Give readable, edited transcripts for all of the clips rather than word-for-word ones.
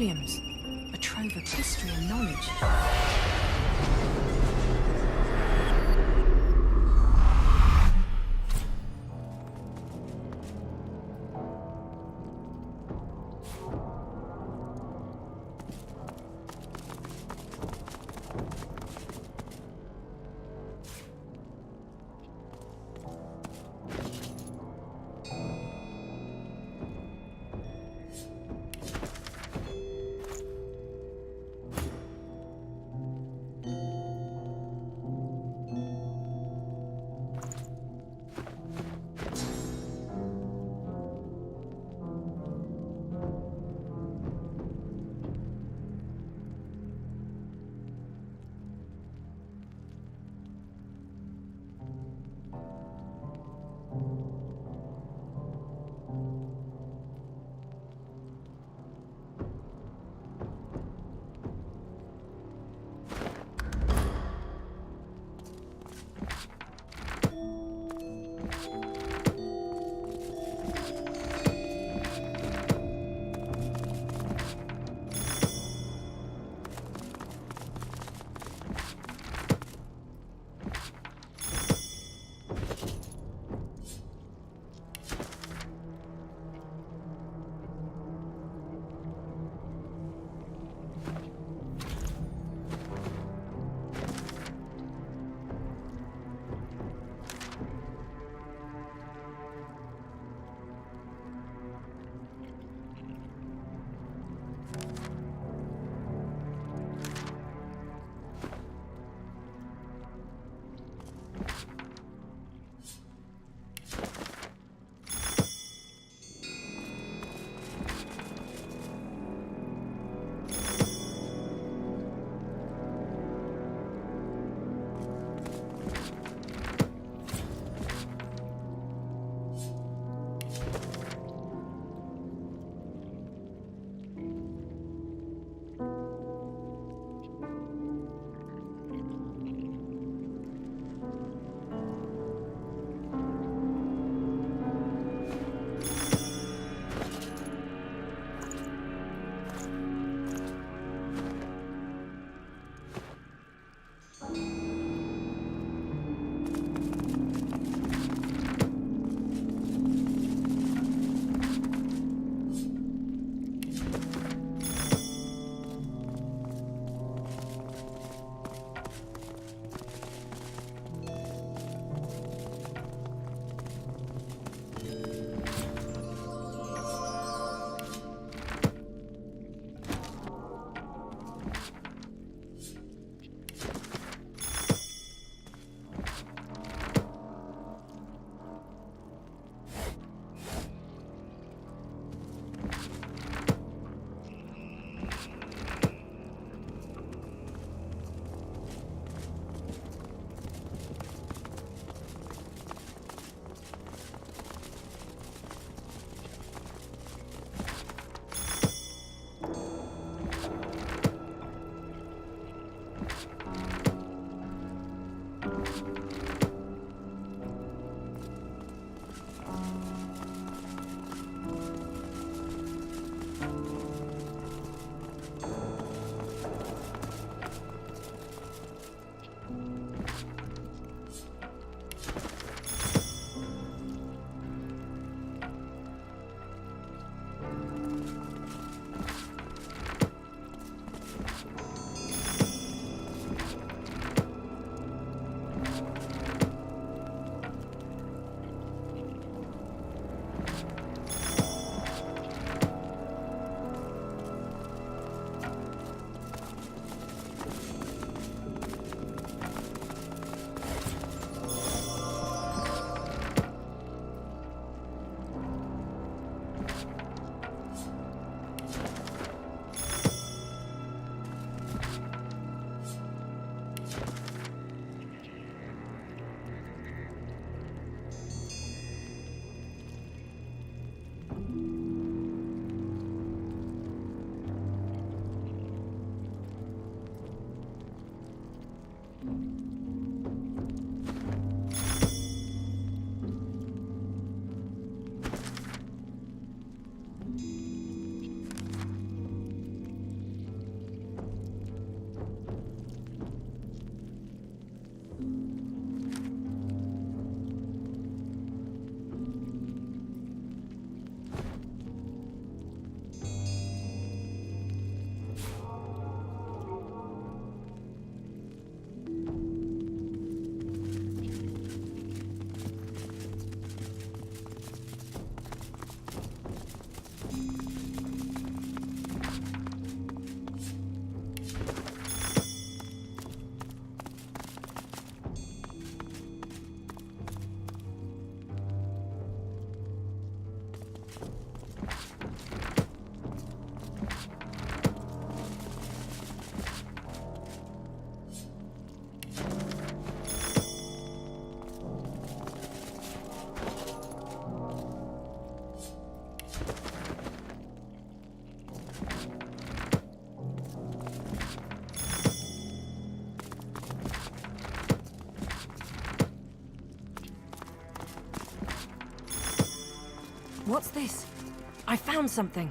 volumes. A trove of history and knowledge. What's this? I found something.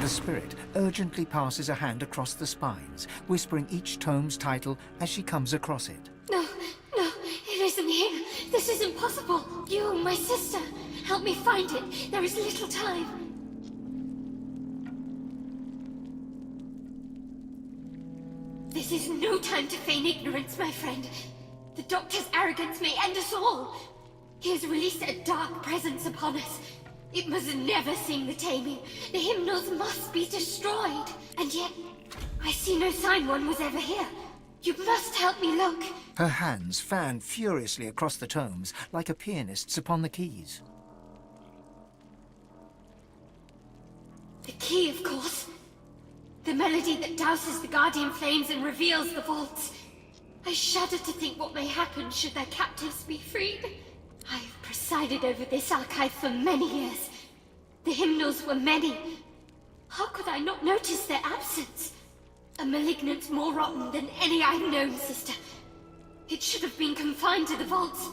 The spirit urgently passes a hand across the spines, whispering each tome's title as she comes across it. No, it isn't here. This is impossible. You, my sister, help me find it. There is little time. This is no time to feign ignorance, my friend. The Doctor's arrogance may end us all. He has released a dark presence upon us. It must never sing the taming. The hymnals must be destroyed. And yet, I see no sign one was ever here. You must help me look. Her hands fan furiously across the tomes, like a pianist's upon the keys. The key, of course. The melody that douses the Guardian flames and reveals the vaults. I shudder to think what may happen should their captives be freed. I have presided over this archive for many years. The hymnals were many. How could I not notice their absence? A malignance more rotten than any I've known, sister. It should have been confined to the vaults.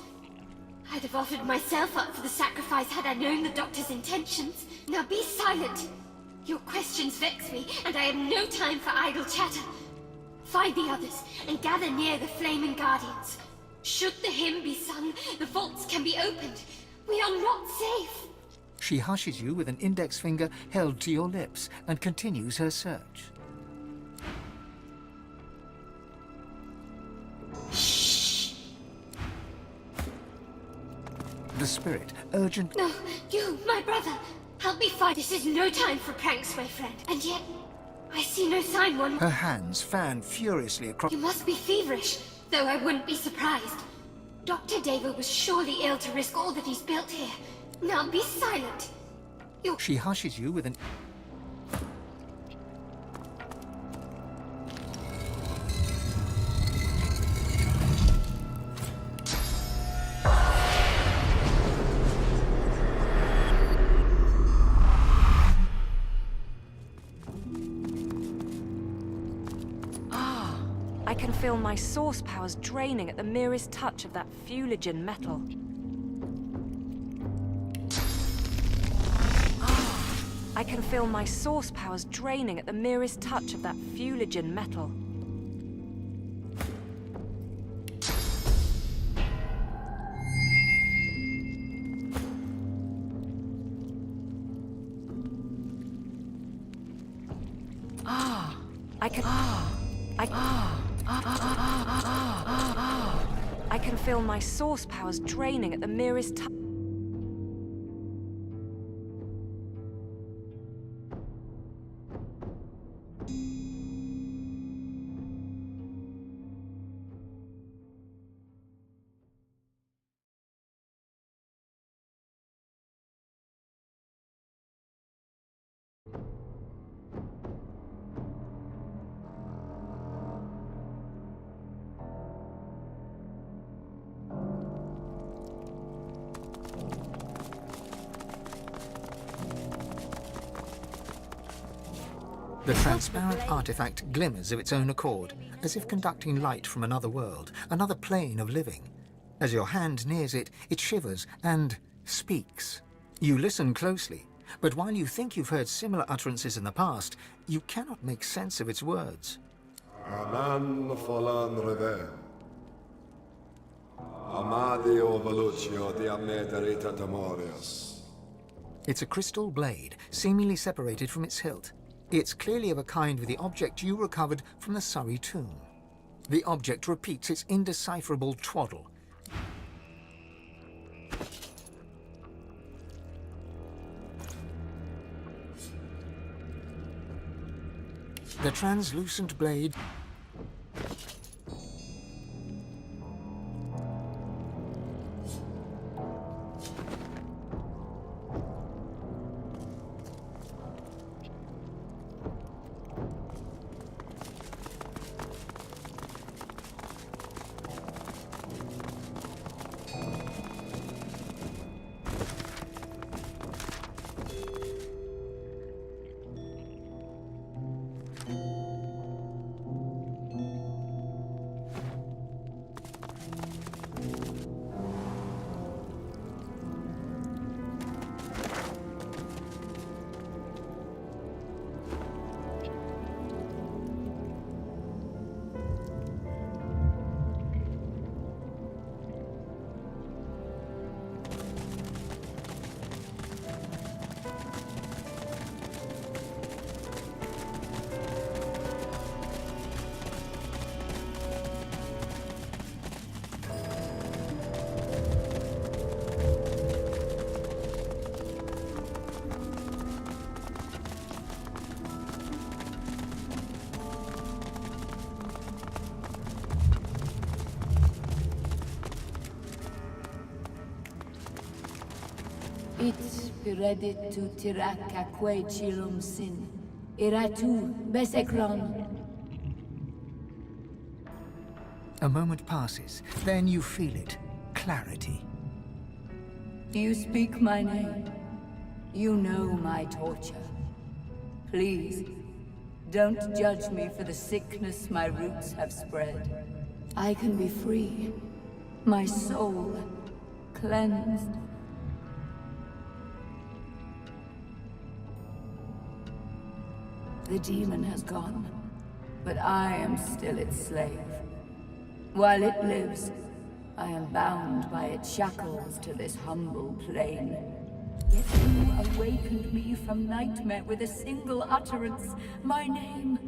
I'd have offered myself up for the sacrifice had I known the Doctor's intentions. Now be silent. Your questions vex me, and I have no time for idle chatter. Find the others, and gather near the flaming Guardians. Should the hymn be sung, the vaults can be opened. We are not safe. She hushes you with an index finger held to your lips and continues her search. Shh. The spirit urgent... No, you, my brother. Help me find... This is no time for pranks, my friend. And yet, I see no sign one... Her hands fan furiously across... You must be feverish, though I wouldn't be surprised. Dr. David was surely ill to risk all that he's built here. Now be silent. She hushes you with an... I can feel my source powers draining at the merest touch of that fuligen metal. I can feel my source powers draining at the merest touch of that fuligen metal. I can feel my source powers draining at the merest touch. The transparent artifact glimmers of its own accord, as if conducting light from another world, another plane of living. As your hand nears it, it shivers and speaks. You listen closely, but while you think you've heard similar utterances in the past, you cannot make sense of its words. Anan falan rever. Amadio velucio di amederita temorius. It's a crystal blade, seemingly separated from its hilt. It's clearly of a kind with the object you recovered from the Surrey tomb. The object repeats its indecipherable twaddle. The translucent blade It piredit tu tiraka que chilum sin. Iratu besekron. A moment passes, then you feel it. Clarity. You speak my name. You know my torture. Please, don't judge me for the sickness my roots have spread. I can be free. My soul cleansed. The demon has gone, but I am still its slave. While it lives, I am bound by its shackles to this humble plane. Yet you awakened me from nightmare with a single utterance, my name,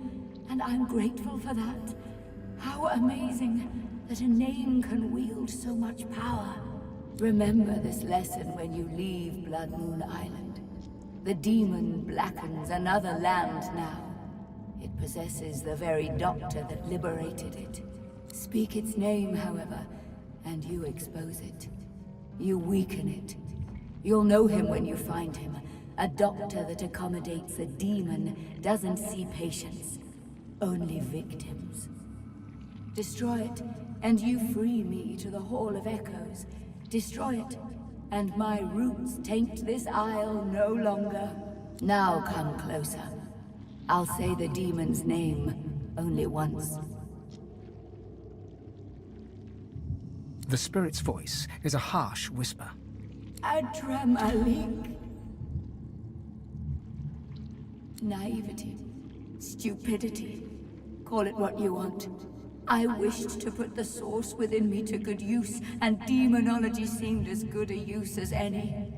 and I'm grateful for that. How amazing that a name can wield so much power. Remember this lesson when you leave Blood Moon Island. The demon blackens another land now. It possesses the very doctor that liberated it. Speak its name, however, and you expose it. You weaken it. You'll know him when you find him. A doctor that accommodates a demon doesn't see patients, only victims. Destroy it, and you free me to the Hall of Echoes. Destroy it, and my roots taint this isle no longer. Now come closer. I'll say the demon's name only once. The spirit's voice is a harsh whisper. Adramalik. Naivety. Stupidity. Call it what you want. I wished to put the source within me to good use, and demonology seemed as good a use as any.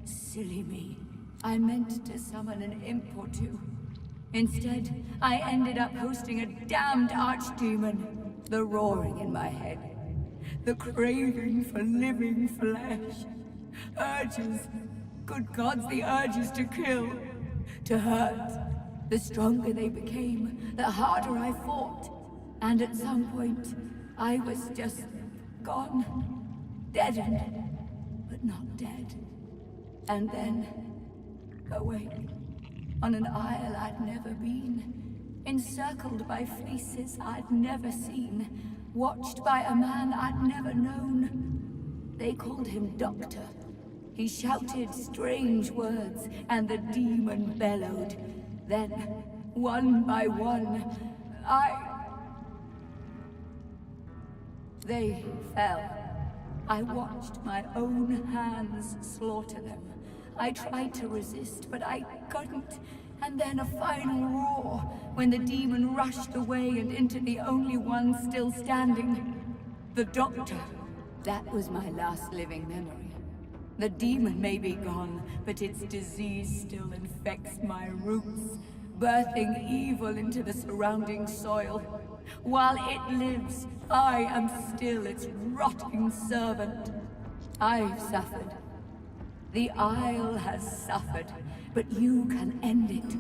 Silly me. I meant to summon an imp or two. Instead, I ended up hosting a damned archdemon. The roaring in my head. The craving for living flesh. Urges. Good gods, the urges to kill. To hurt. The stronger they became, the harder I fought. And at some point, I was just gone. Deadened, but not dead. And then, awake, on an isle I'd never been, encircled by faces I'd never seen, watched by a man I'd never known. They called him Doctor. He shouted strange words, and the demon bellowed. Then, one by one, They fell. I watched my own hands slaughter them. I tried to resist, but I couldn't. And then a final roar, when the demon rushed away and into the only one still standing. The Doctor. That was my last living memory. The demon may be gone, but its disease still infects my roots, birthing evil into the surrounding soil. While it lives, I am still its rotting servant. I've suffered. The Isle has suffered, but you can end it.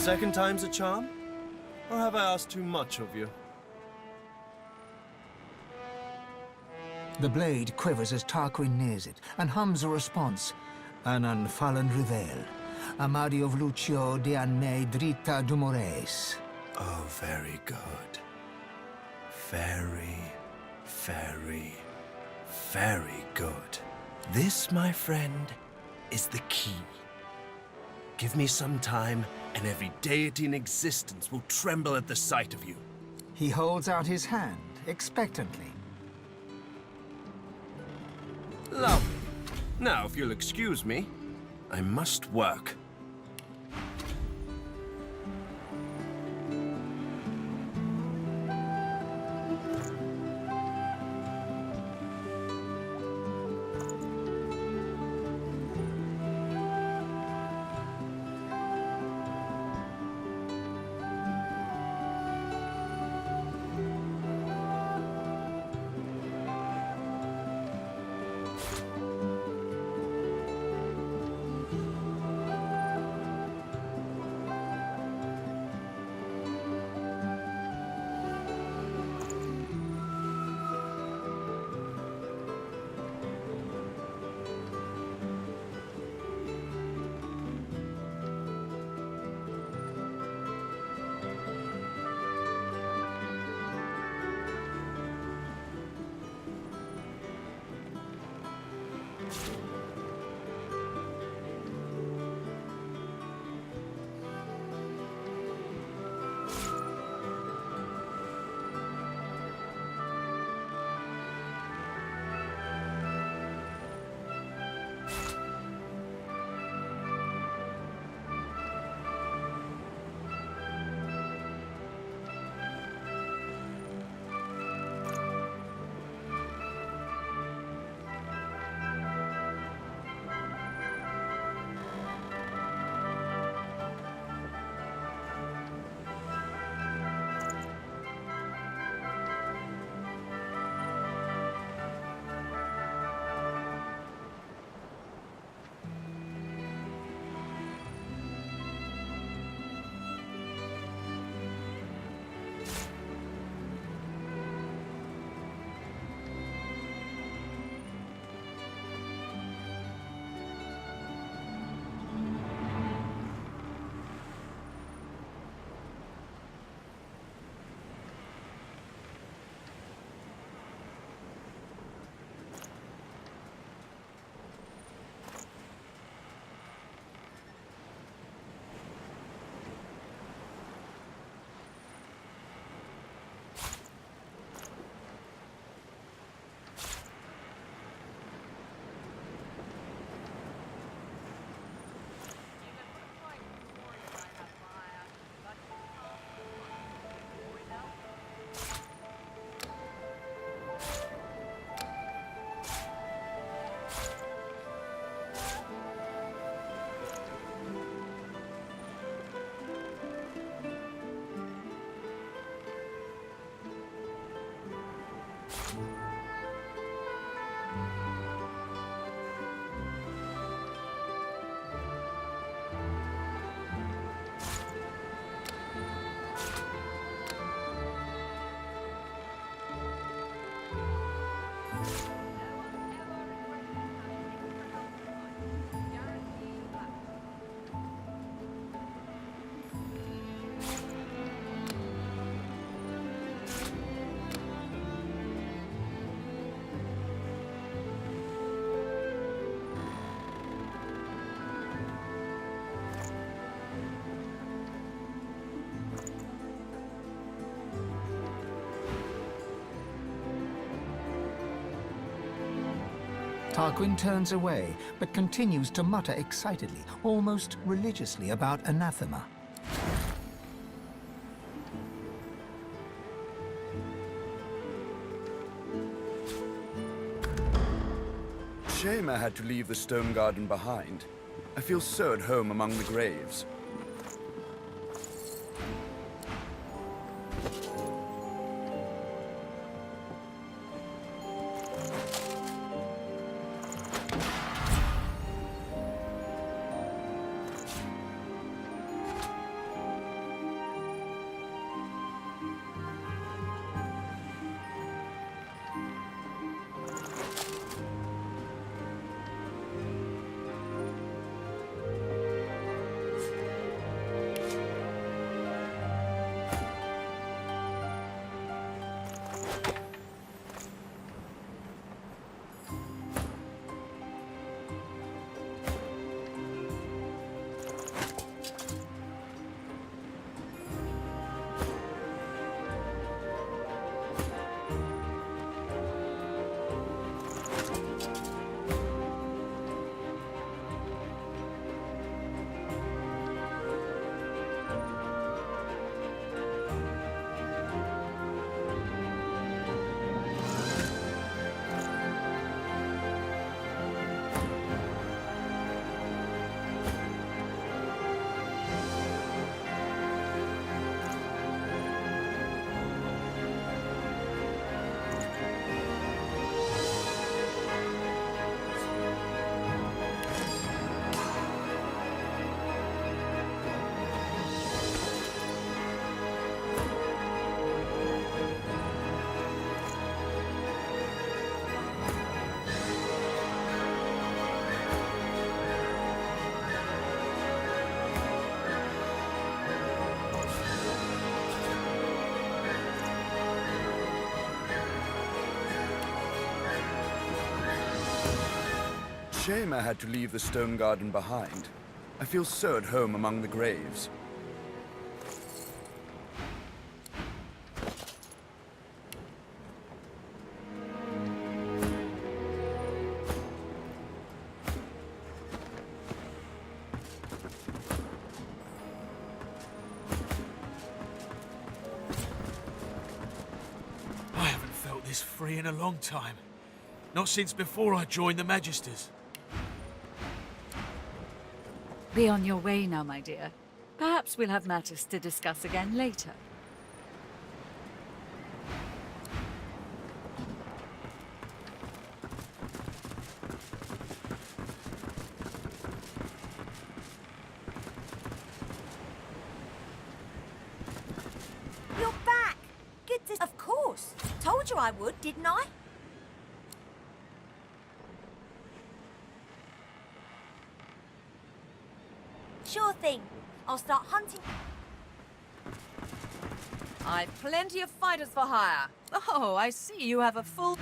Second time's a charm? Or have I asked too much of you? The blade quivers as Tarquin nears it and hums a response. An unfallen reveil. Amadi of Lucio de Anme Drita Dumores. Oh, very good. Very, very, very good. This, my friend, is the key. Give me some time, and every deity in existence will tremble at the sight of you. He holds out his hand, expectantly. Lovely. Now, if you'll excuse me, I must work. Tarquin turns away, but continues to mutter excitedly, almost religiously, about anathema. Shame I had to leave the stone garden behind. I feel so at home among the graves. Shame I had to leave the stone garden behind. I feel so at home among the graves. I haven't felt this free in a long time. Not since before I joined the Magisters. Be on your way now, my dear. Perhaps we'll have matters to discuss again later. You're back! Good to... Of course. Told you I would, didn't I? Sure thing. I'll start hunting... I've plenty of fighters for hire. Oh, I see you have a full...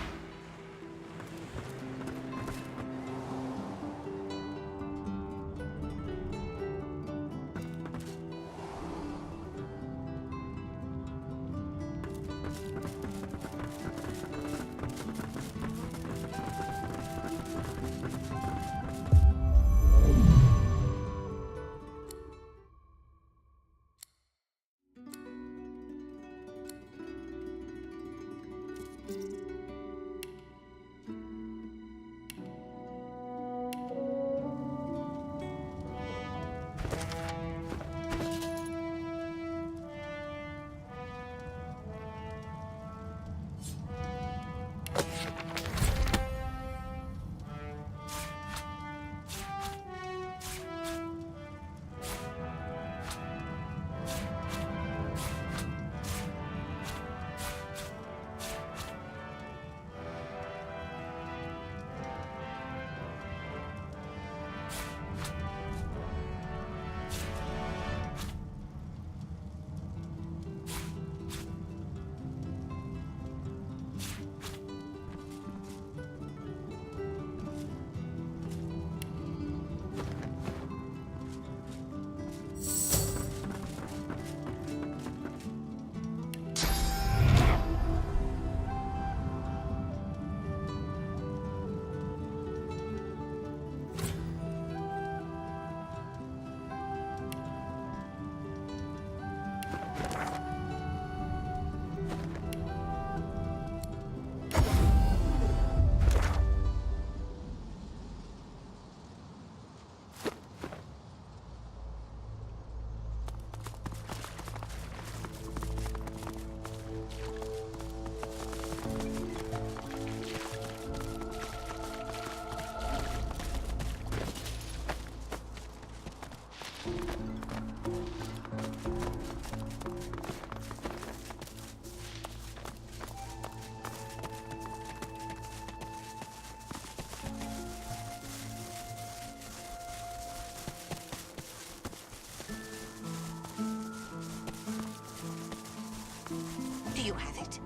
Do you have it?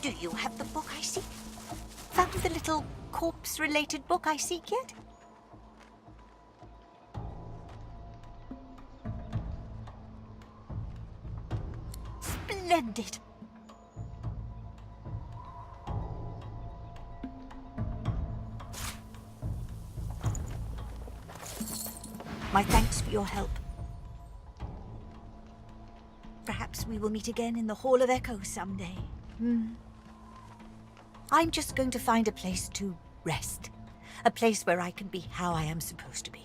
Do you have the book I seek? Found the little corpse-related book I seek yet? Splendid! My thanks for your help. Perhaps we will meet again in the Hall of Echoes someday. I'm just going to find a place to rest. A place where I can be how I am supposed to be.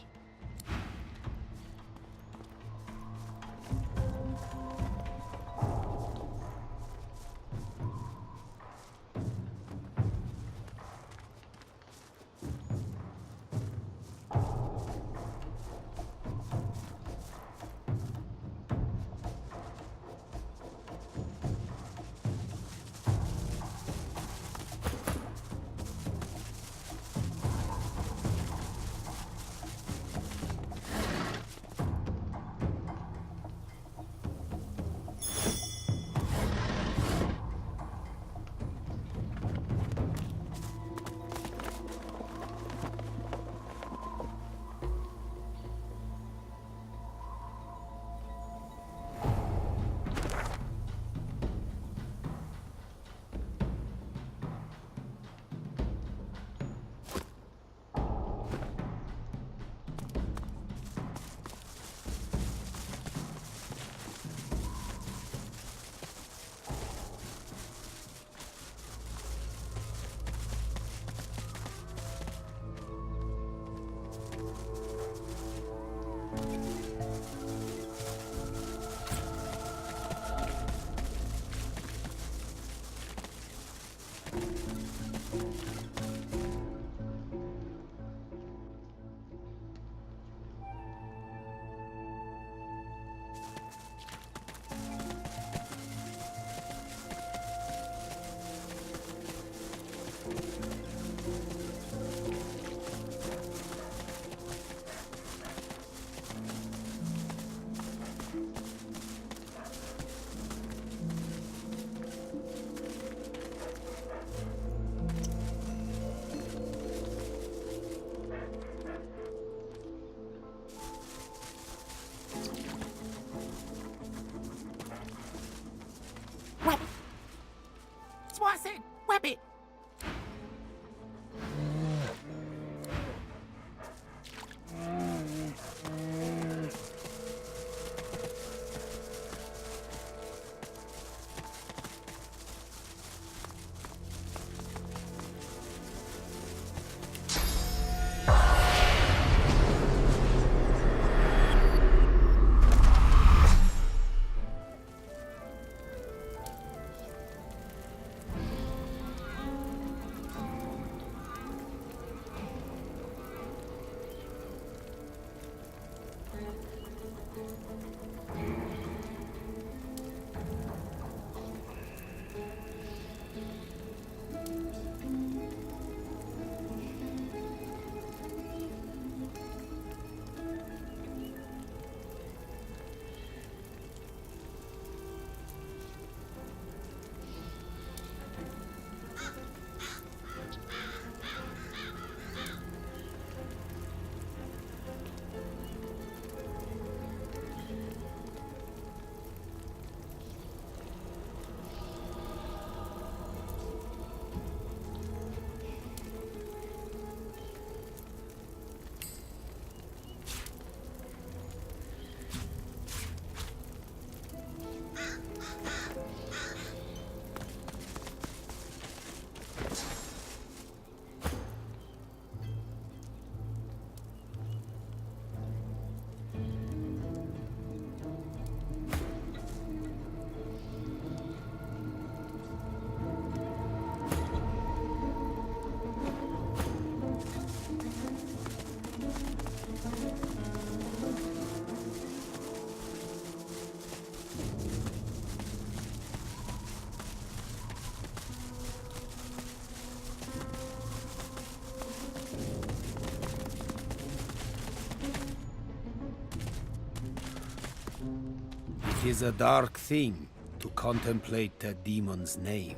It is a dark thing to contemplate a demon's name.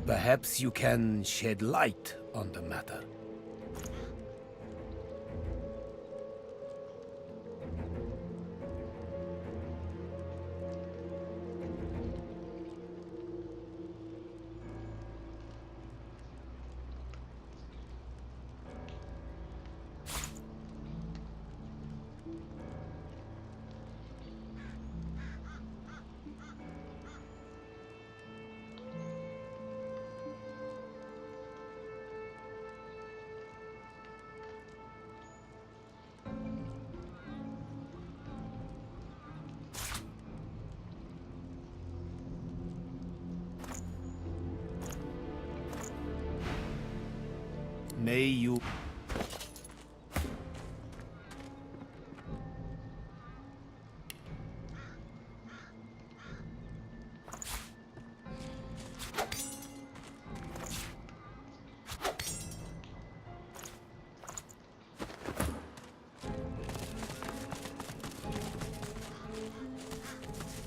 Perhaps you can shed light on the matter. May you...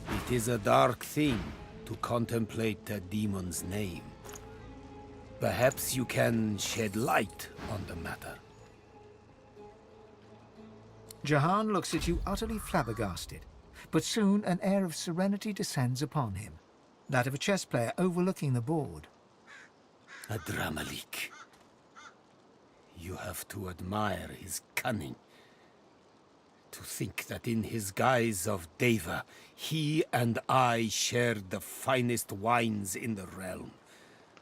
It is a dark thing to contemplate a demon's name. Perhaps you can shed light on the matter. Jahan looks at you utterly flabbergasted, but soon an air of serenity descends upon him, that of a chess player overlooking the board. Adramalik. You have to admire his cunning. To think that in his guise of Deva, he and I shared the finest wines in the realm.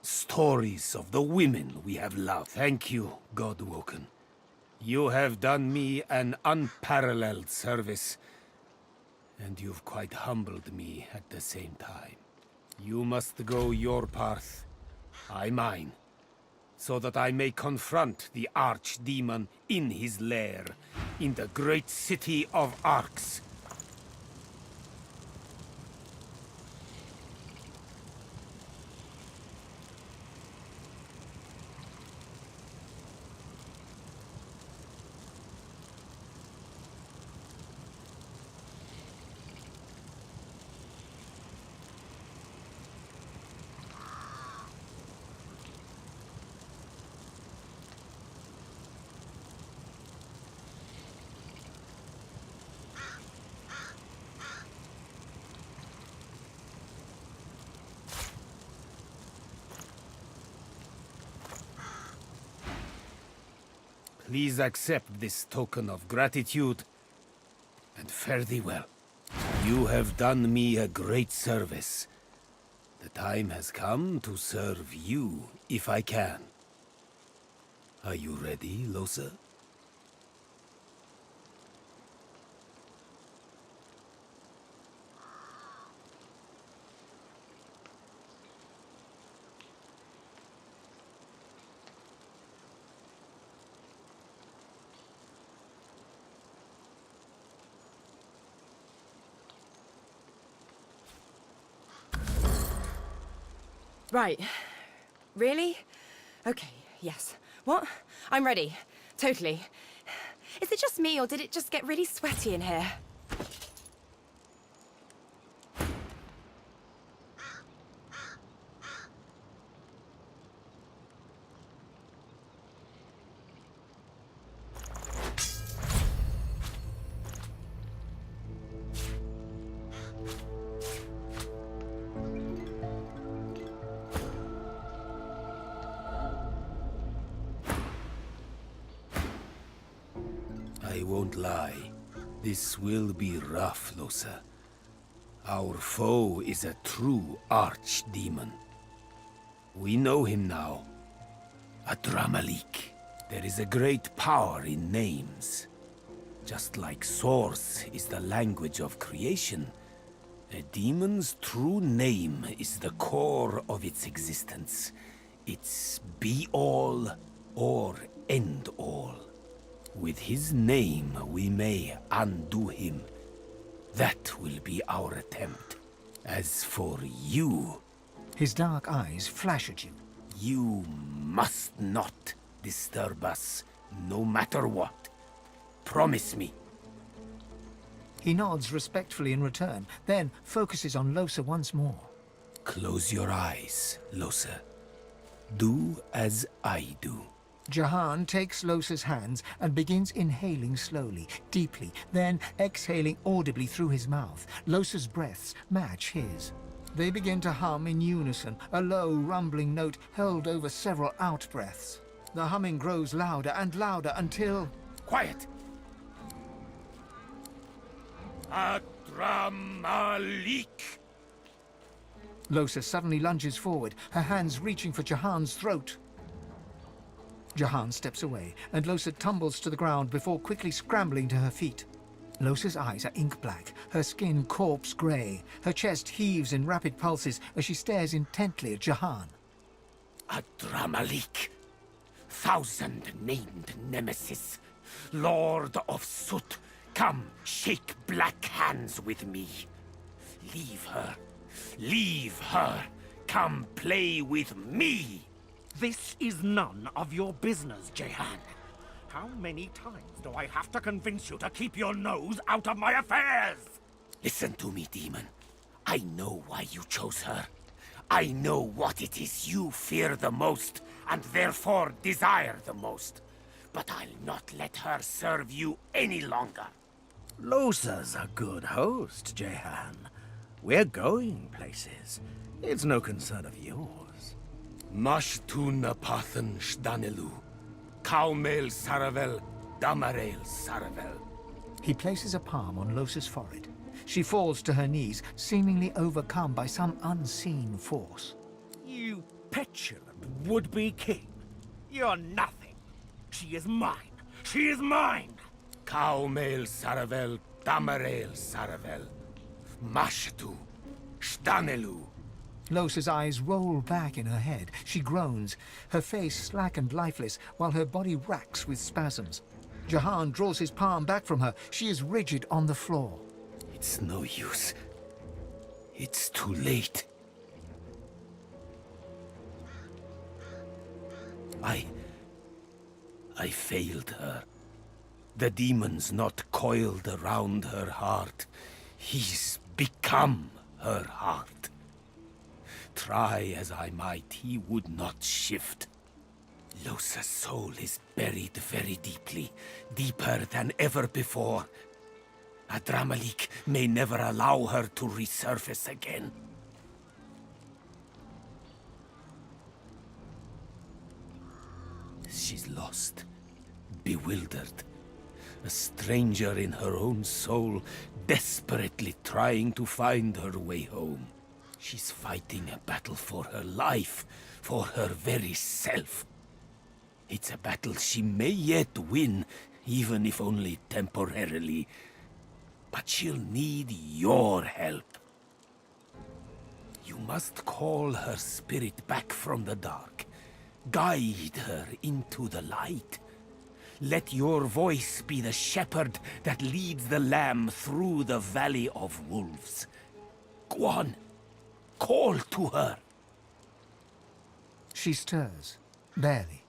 Stories of the women we have loved. Thank you, Godwoken. You have done me an unparalleled service, and you've quite humbled me at the same time. You must go your path, I mine, so that I may confront the archdemon in his lair, in the great city of Arx. Please accept this token of gratitude, and fare thee well. You have done me a great service. The time has come to serve you, if I can. Are you ready, Losa? Right. Really? Okay, yes. What? I'm ready. Totally. Is it just me, or did it just get really sweaty in here? I won't lie. This will be rough, Losa. Our foe is a true archdemon. We know him now. Adramalik. There is a great power in names. Just like Source is the language of creation, a demon's true name is the core of its existence. It's be-all or end-all. With his name, we may undo him. That will be our attempt. As for you... His dark eyes flash at you. You must not disturb us, no matter what. Promise me. He nods respectfully in return, then focuses on Losa once more. Close your eyes, Losa. Do as I do. Jahan takes Losa's hands and begins inhaling slowly, deeply, then exhaling audibly through his mouth. Losa's breaths match his. They begin to hum in unison, a low, rumbling note held over several out-breaths. The humming grows louder and louder until... Quiet! Adramalik! Losa suddenly lunges forward, her hands reaching for Jahan's throat. Jahan steps away, and Losa tumbles to the ground before quickly scrambling to her feet. Losa's eyes are ink black, her skin corpse grey. Her chest heaves in rapid pulses as she stares intently at Jahan. Adramalik, thousand-named nemesis, Lord of Soot, come shake black hands with me. Leave her. Leave her. Come play with me. This is none of your business, Jehan. How many times do I have to convince you to keep your nose out of my affairs? Listen to me, demon. I know why you chose her. I know what it is you fear the most, and therefore desire the most. But I'll not let her serve you any longer. Losa's a good host, Jehan. We're going places. It's no concern of yours. Mashtuna Pathan Shdanelu, Kaumel Saravel, Damarel Saravel. He places a palm on Losa's forehead. She falls to her knees, seemingly overcome by some unseen force. You petulant would-be king. You're nothing. She is mine. She is mine. Kaumel Saravel, Damarel Saravel, Mashtu, Shdanelu. Losa's eyes roll back in her head. She groans, her face slack and lifeless, while her body racks with spasms. Jahan draws his palm back from her. She is rigid on the floor. It's no use. It's too late. I failed her. The demon's not coiled around her heart. He's become her heart. Try as I might, he would not shift. Losa's soul is buried very deeply, deeper than ever before. Adramalik may never allow her to resurface again. She's lost, bewildered. A stranger in her own soul, desperately trying to find her way home. She's fighting a battle for her life, for her very self. It's a battle she may yet win, even if only temporarily. But she'll need your help. You must call her spirit back from the dark. Guide her into the light. Let your voice be the shepherd that leads the lamb through the valley of wolves. Go on. Call to her. She stirs, barely.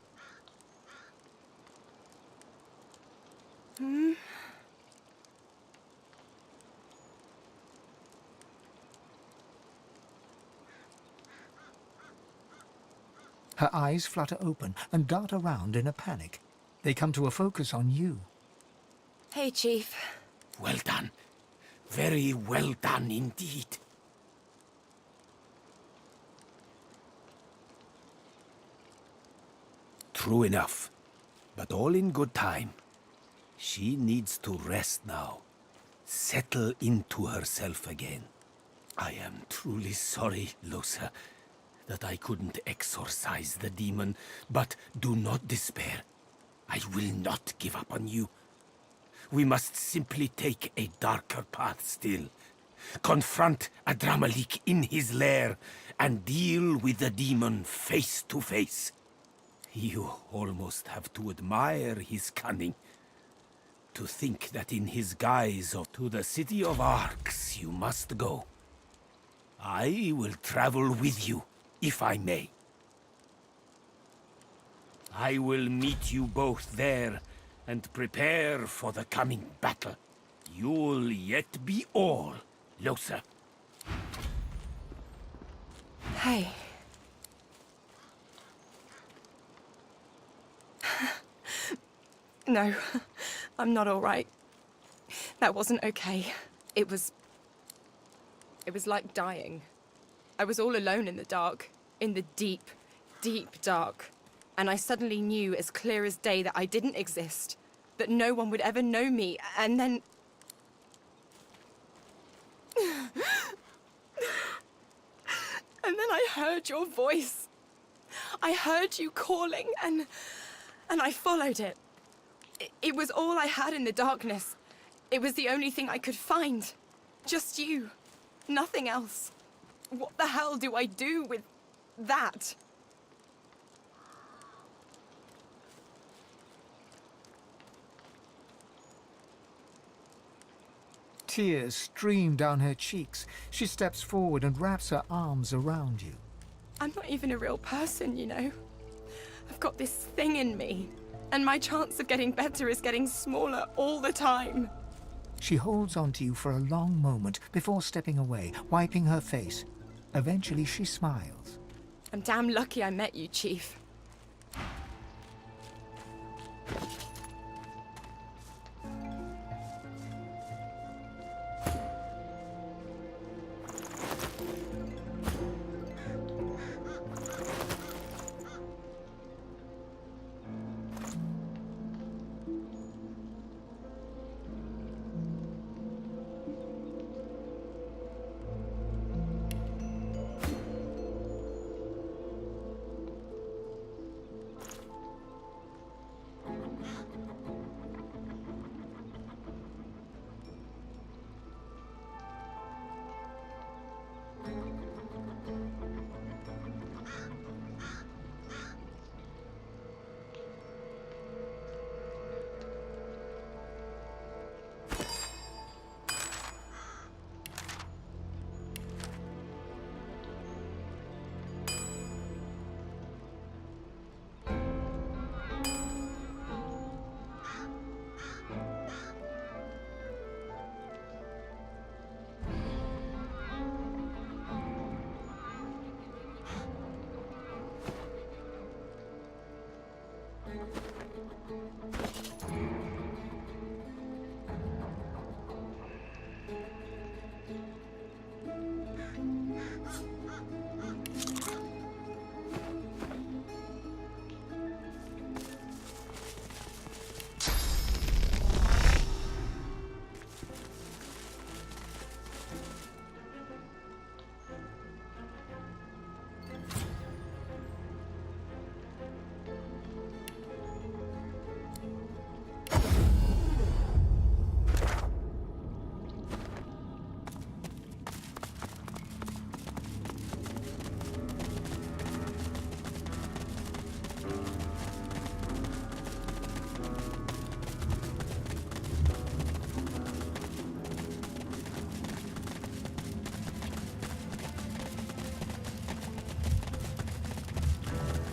Her eyes flutter open and dart around in a panic. They come to a focus on you. Hey, Chief. Well done. Very well done indeed. True enough, but all in good time. She needs to rest now. Settle into herself again. I am truly sorry, Losa, that I couldn't exorcise the demon, but do not despair. I will not give up on you. We must simply take a darker path still. Confront Adramalik in his lair and deal with the demon face to face. You almost have to admire his cunning. To think that in his guise to the city of Arx you must go. I will travel with you, if I may. I will meet you both there and prepare for the coming battle. You'll yet be all, Losa. Hey. No, I'm not all right. That wasn't okay. It was like dying. I was all alone in the dark, in the deep, deep dark. And I suddenly knew as clear as day that I didn't exist, that no one would ever know me, and then... And then I heard your voice. I heard you calling, and I followed it. It was all I had in the darkness. It was the only thing I could find. Just you. Nothing else. What the hell do I do with that? Tears stream down her cheeks. She steps forward and wraps her arms around you. I'm not even a real person, you know. I've got this thing in me, and my chance of getting better is getting smaller all the time. She holds onto you for a long moment before stepping away, wiping her face. Eventually, she smiles. I'm damn lucky I met you, Chief.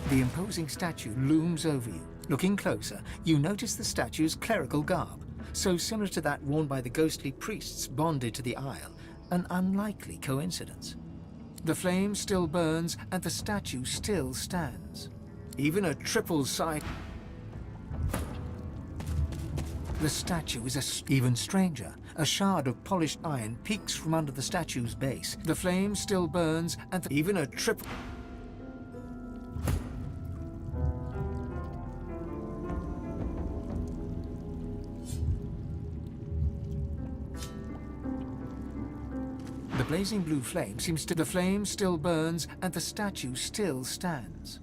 The imposing statue looms over you. Looking closer, you notice the statue's clerical garb, so similar to that worn by the ghostly priests bonded to the Isle, an unlikely coincidence. The flame still burns and the statue still stands. Even a triple side... The statue is even stranger. A shard of polished iron peeks from under the statue's base. The flame still burns and even a triple... The blazing blue flame seems to... The flame still burns and the statue still stands.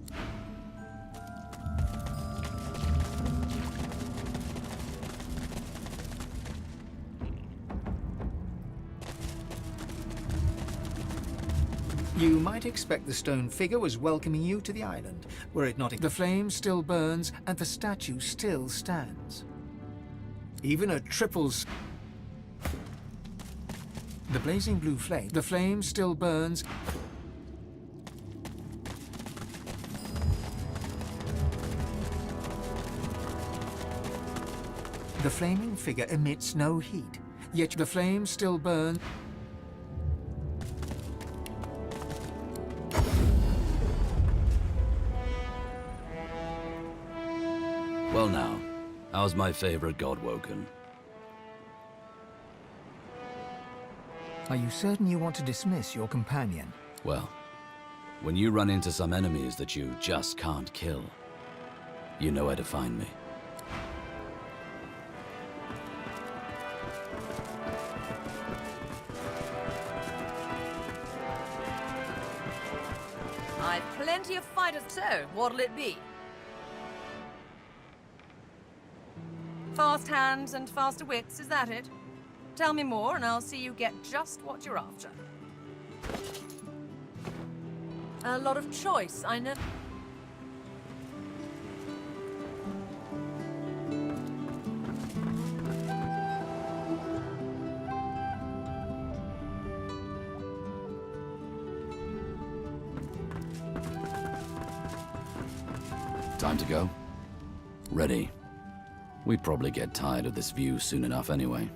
You might expect the stone figure was welcoming you to the island, were it not... The flame still burns and the statue still stands. Even a triple... The blazing blue flame... The flame still burns... The flaming figure emits no heat. yet the flames still burn. Well now, how's my favorite god woken? Are you certain you want to dismiss your companion? Well, when you run into some enemies that you just can't kill, you know where to find me. I've plenty of fighters, so what'll it be? Fast hands and faster wits, is that it? Tell me more and I'll see you get just what you're after. A lot of choice, I know. Time to go? Ready. We'd probably get tired of this view soon enough anyway.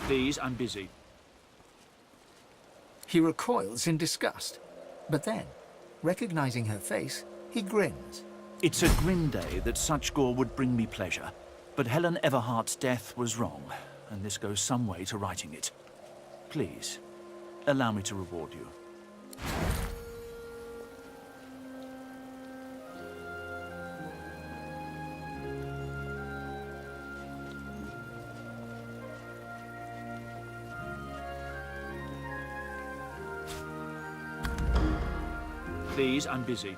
Please, I'm busy. He recoils in disgust, but then, recognizing her face, he grins. It's a grim day that such gore would bring me pleasure, but Helen Everhart's death was wrong, and this goes some way to righting it. Please, allow me to reward you. Please, I'm busy.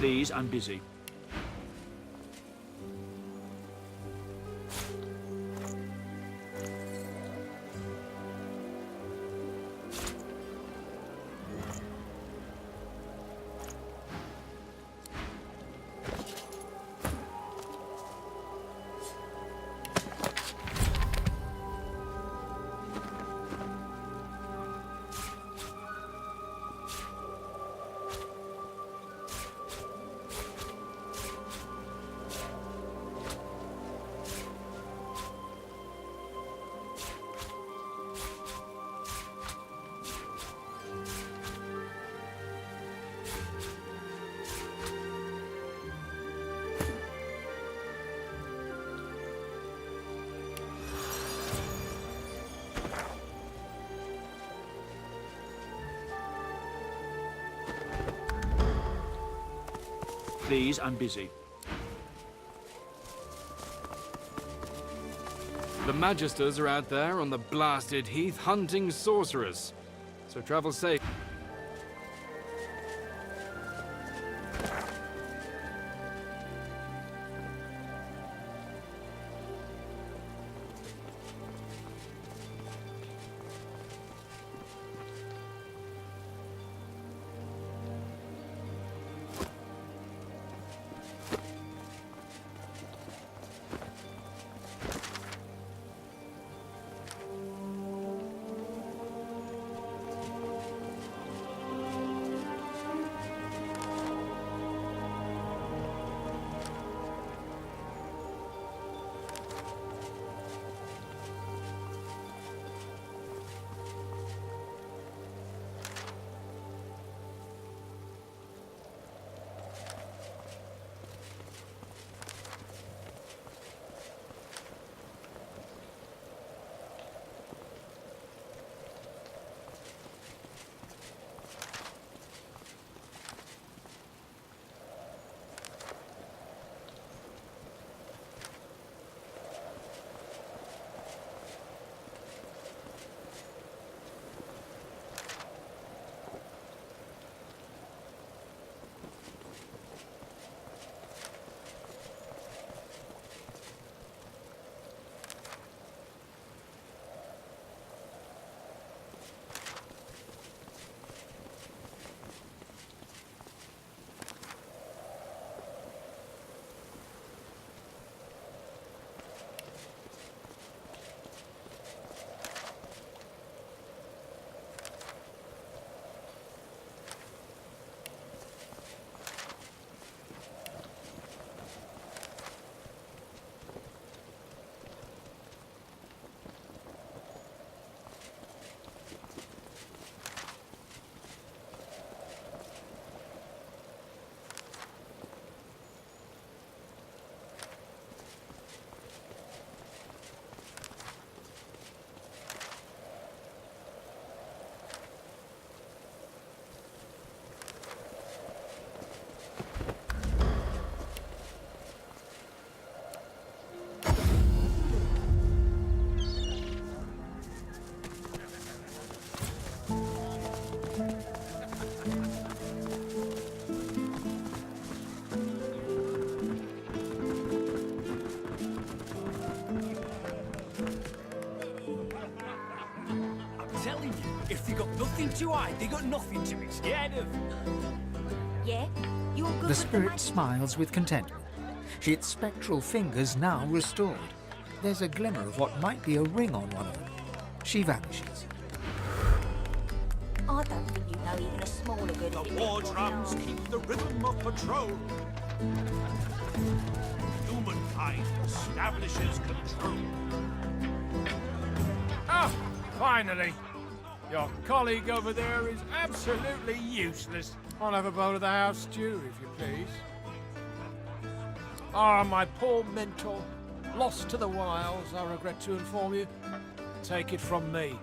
Please, I'm busy. Please, I'm busy. The Magisters are out there on the blasted heath hunting sorcerers. So travel safe. telling you, if they got nothing to hide, they got nothing to be scared of. Yeah? You're good The with spirit magic? smiles with contentment. Its spectral fingers now restored. There's a glimmer of what might be a ring on one of them. She vanishes. I don't think you know even a smaller good. The war drums keep the rhythm of patrol. Humankind establishes control. Ah, finally. Your colleague over there is absolutely useless. I'll have a bowl of the house stew, if you please. Ah, my poor mentor. Lost to the wilds, I regret to inform you. Take it from me.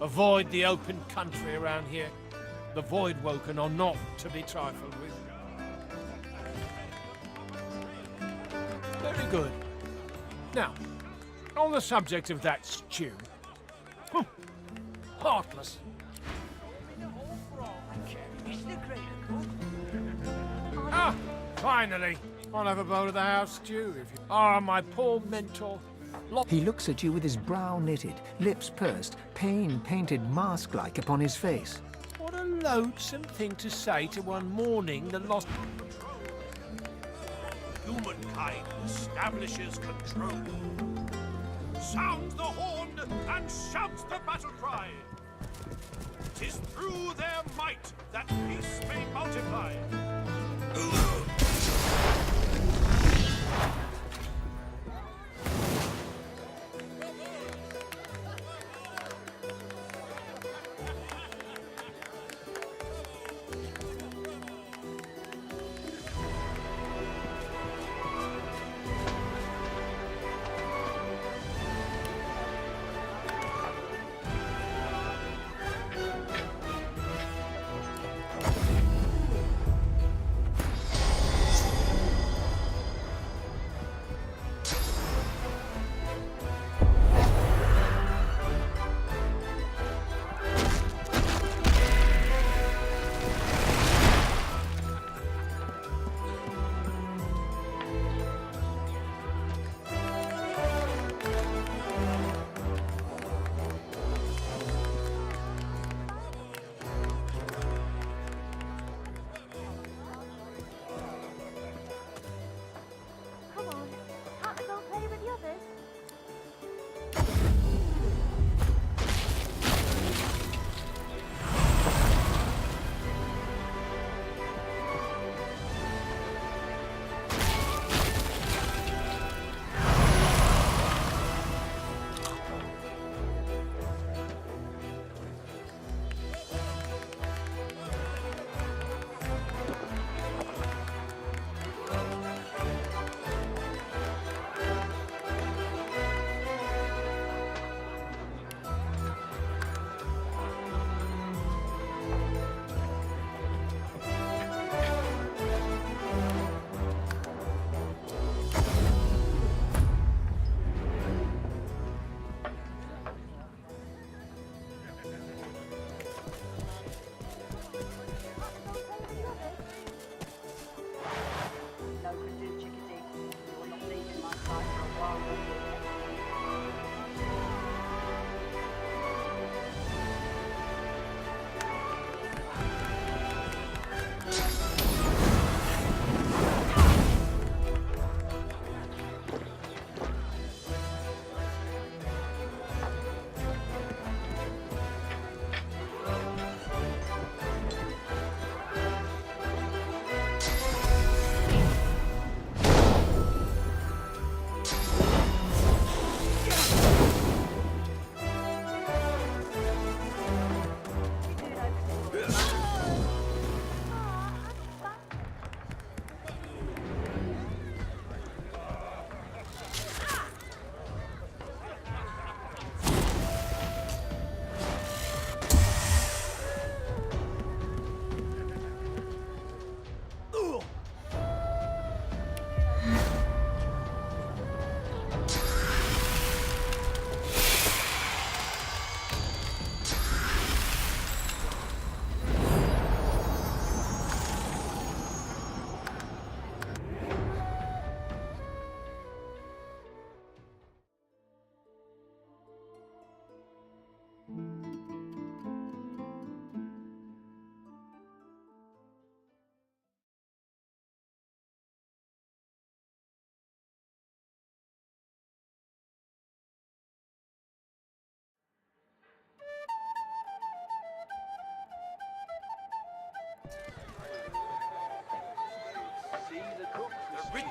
Avoid the open country around here. The Voidwoken are not to be trifled with. Very good. Now, on the subject of that stew. Heartless. Ah, finally. I'll have a bowl of the house stew if you... Ah, my poor mentor. He looks at you with his brow knitted, lips pursed, pain painted mask-like upon his face. What a loathsome thing to say to one mourning the lost... Humankind establishes control. Sound the horn and shout the battle cry. 'Tis through their might that peace may multiply.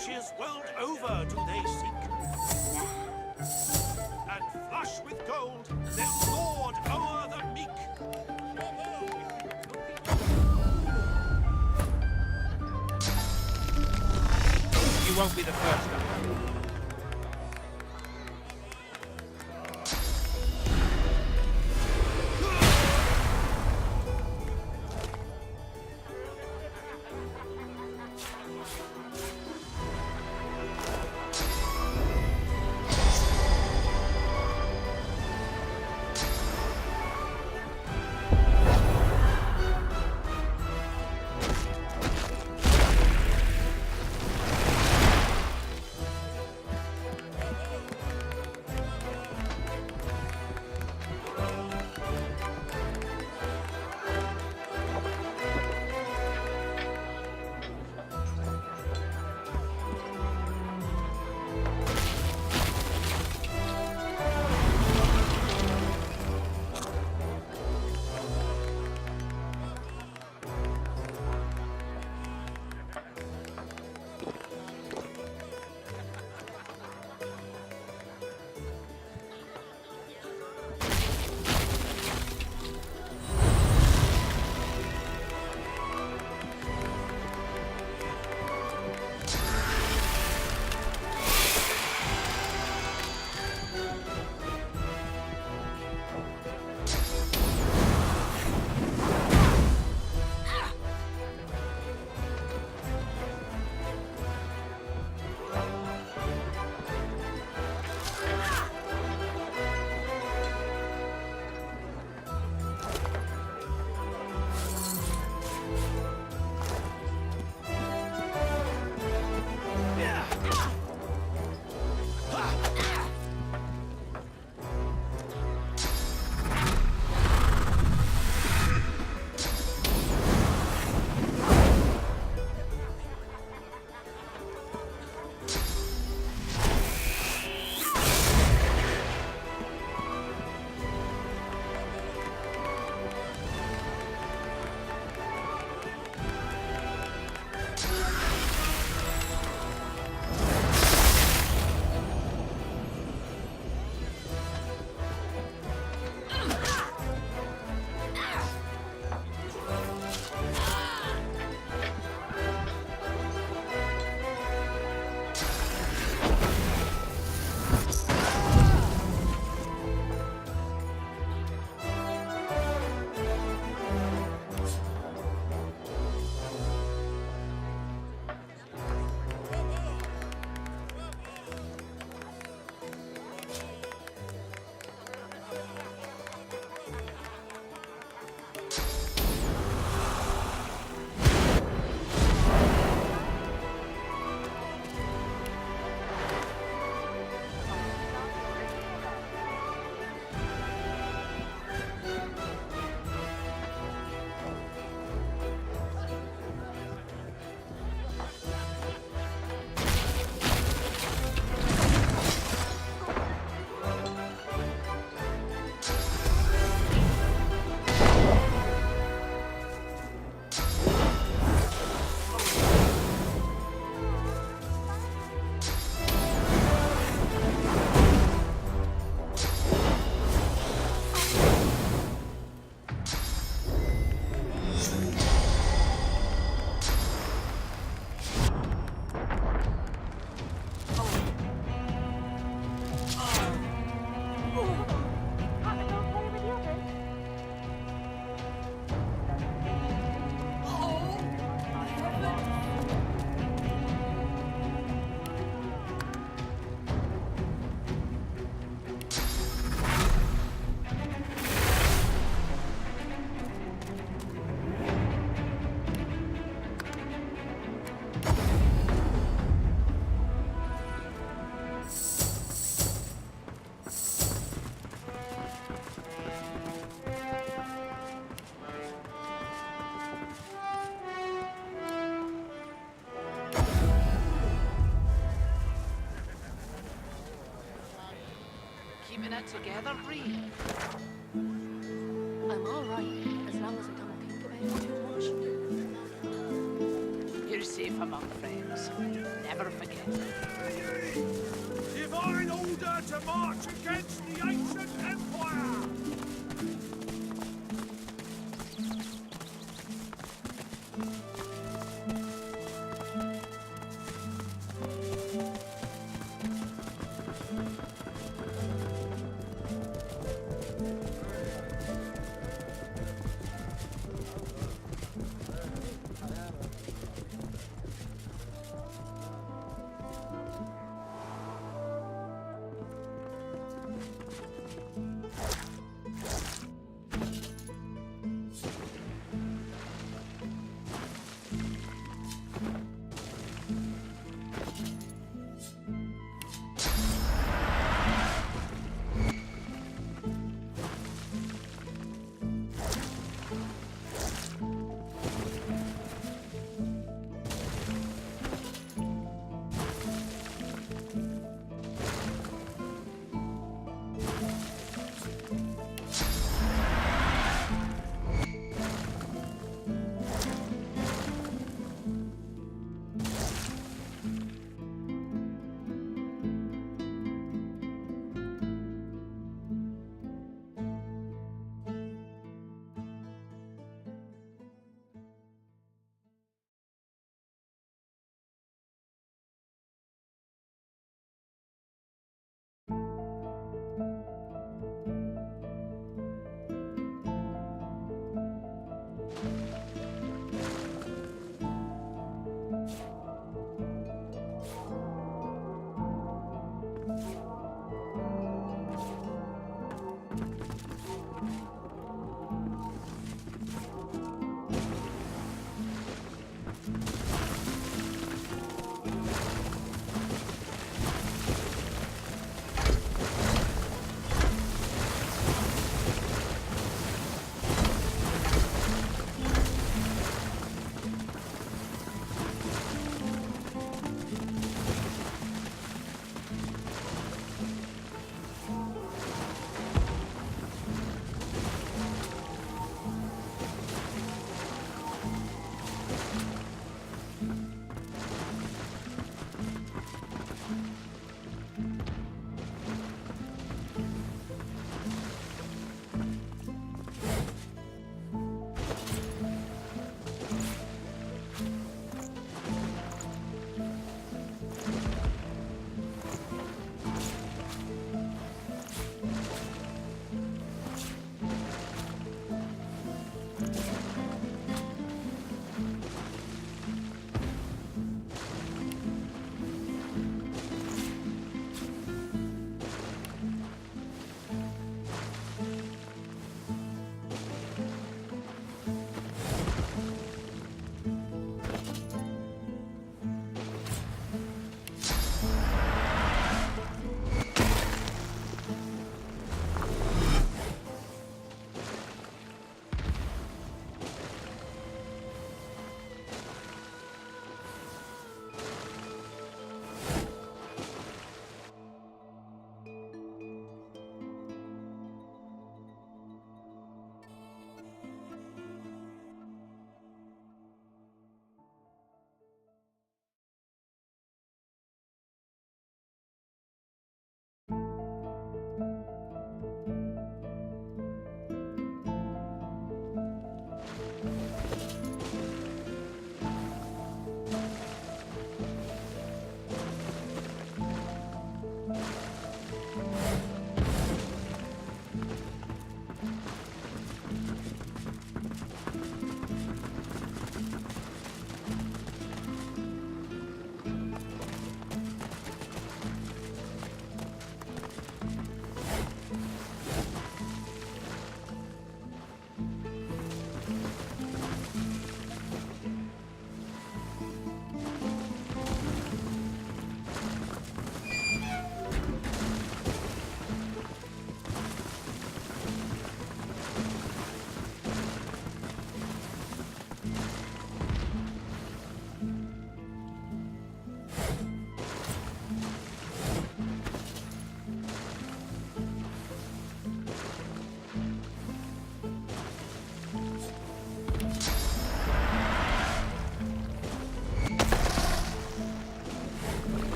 riches world over do they seek. And flush with gold, they'll lord o'er the meek. You won't be the first of them. keeping it together, Bree? I'm all right, as long as I don't think about it too much. You're safe among friends. Never forget. Divine order to march against the ancient empire!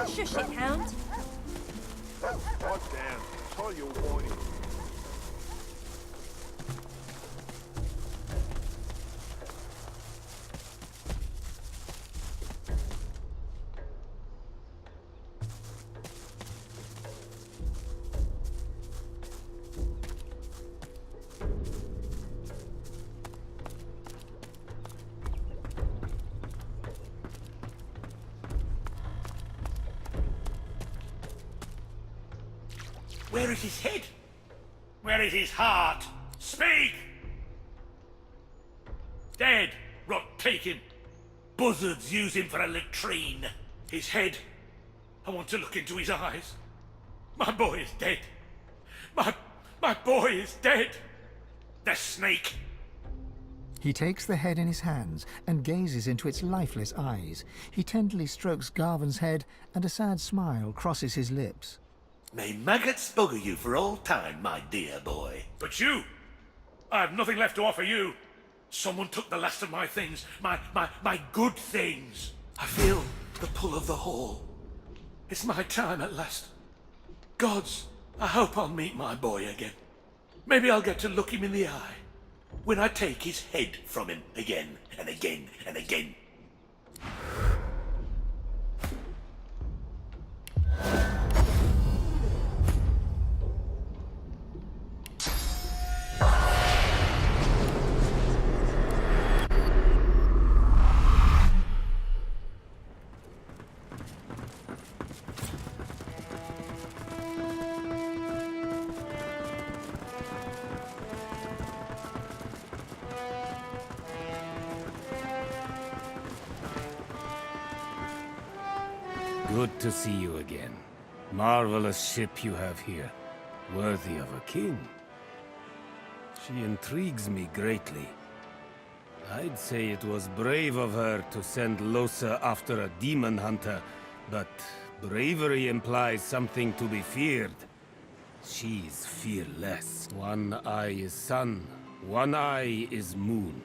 Shush it, Hound. God damn, tell you whining. Where is his head? Where is his heart? Speak! Dead. Rot, take him. Buzzards use him for a latrine. His head. I want to look into his eyes. My boy is dead. My boy is dead. The snake. He takes the head in his hands and gazes into its lifeless eyes. He tenderly strokes Garvin's head, and a sad smile crosses his lips. May maggots bugger you for all time, my dear boy. But you! I have nothing left to offer you. Someone took the last of my things. My good things. I feel the pull of the hall. It's my time at last. Gods, I hope I'll meet my boy again. Maybe I'll get to look him in the eye when I take his head from him again and again and again. Good to see you again. Marvelous ship you have here. Worthy of a king. She intrigues me greatly. I'd say it was brave of her to send Losa after a demon hunter, but bravery implies something to be feared. She's fearless. One eye is sun, one eye is moon.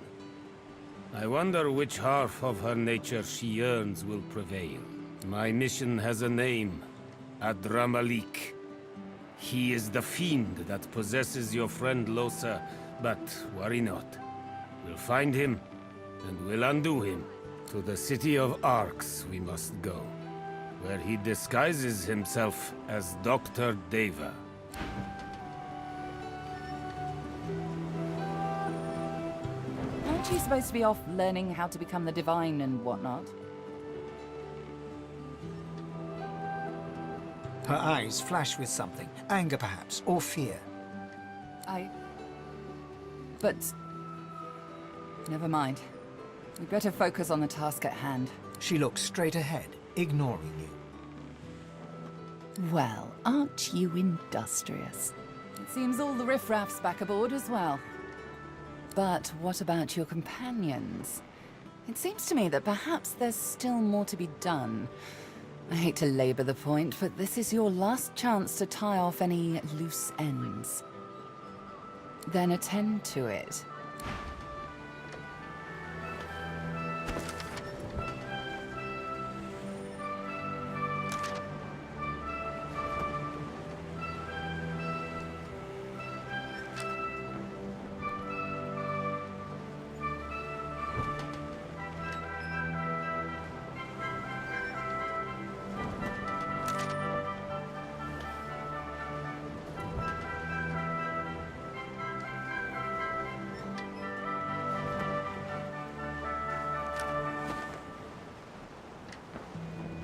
I wonder which half of her nature she yearns will prevail. My mission has a name, Adramalik. He is the fiend that possesses your friend Losa, but worry not. We'll find him, and we'll undo him. To the city of Arx we must go, where he disguises himself as Dr. Deva. Aren't you supposed to be off learning how to become the divine and whatnot? Her eyes flash with something. Anger, perhaps, or fear. But... never mind. We'd better focus on the task at hand. She looks straight ahead, ignoring you. Well, aren't you industrious? It seems all the riffraff's back aboard as well. But what about your companions? It seems to me that perhaps there's still more to be done. I hate to labor the point, but this is your last chance to tie off any loose ends. Then attend to it.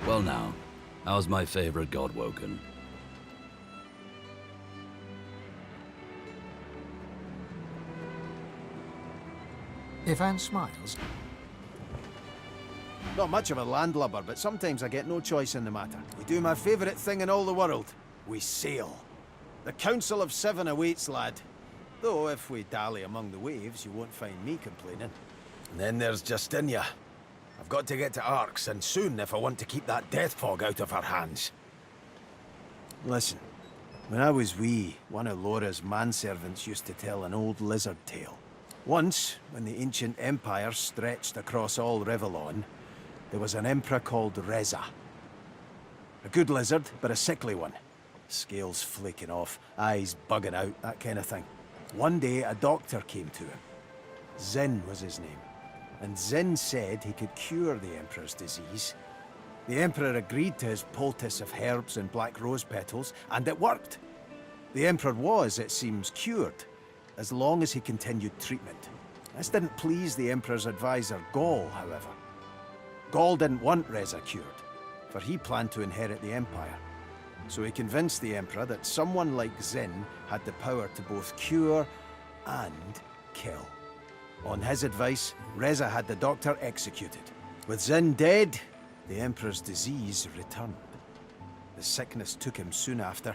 Well now, how's my favorite god woken? Ivan smiles. Not much of a landlubber, but sometimes I get no choice in the matter. We do my favourite thing in all the world. We sail. The Council of Seven awaits, lad. Though if we dally among the waves, you won't find me complaining. And then there's Justinia. I've got to get to Arx, and soon if I want to keep that death fog out of her hands. Listen, when I was wee, one of Laura's manservants used to tell an old lizard tale. Once, when the ancient empire stretched across all Rivellon, there was an emperor called Reza. A good lizard, but a sickly one. Scales flaking off, eyes bugging out, that kind of thing. One day, a doctor came to him. Zin was his name. And Zin said he could cure the Emperor's disease. The Emperor agreed to his poultice of herbs and black rose petals, and it worked. The Emperor was, it seems, cured, as long as he continued treatment. This didn't please the Emperor's advisor, Gaul, however. Gaul didn't want Reza cured, for he planned to inherit the Empire. So he convinced the Emperor that someone like Zin had the power to both cure and kill. On his advice, Reza had the doctor executed. With Zin dead, the Emperor's disease returned. The sickness took him soon after.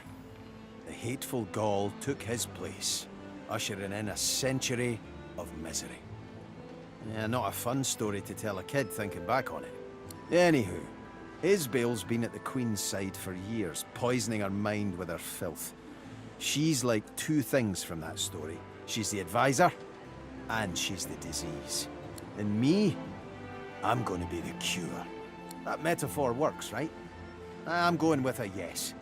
The hateful Gaul took his place, ushering in a century of misery. Yeah, not a fun story to tell a kid thinking back on it. Anywho, Isbel's been at the Queen's side for years, poisoning her mind with her filth. She's like two things from that story. She's the advisor, and she's the disease. And me, I'm going to be the cure. That metaphor works, right? I'm going with a yes.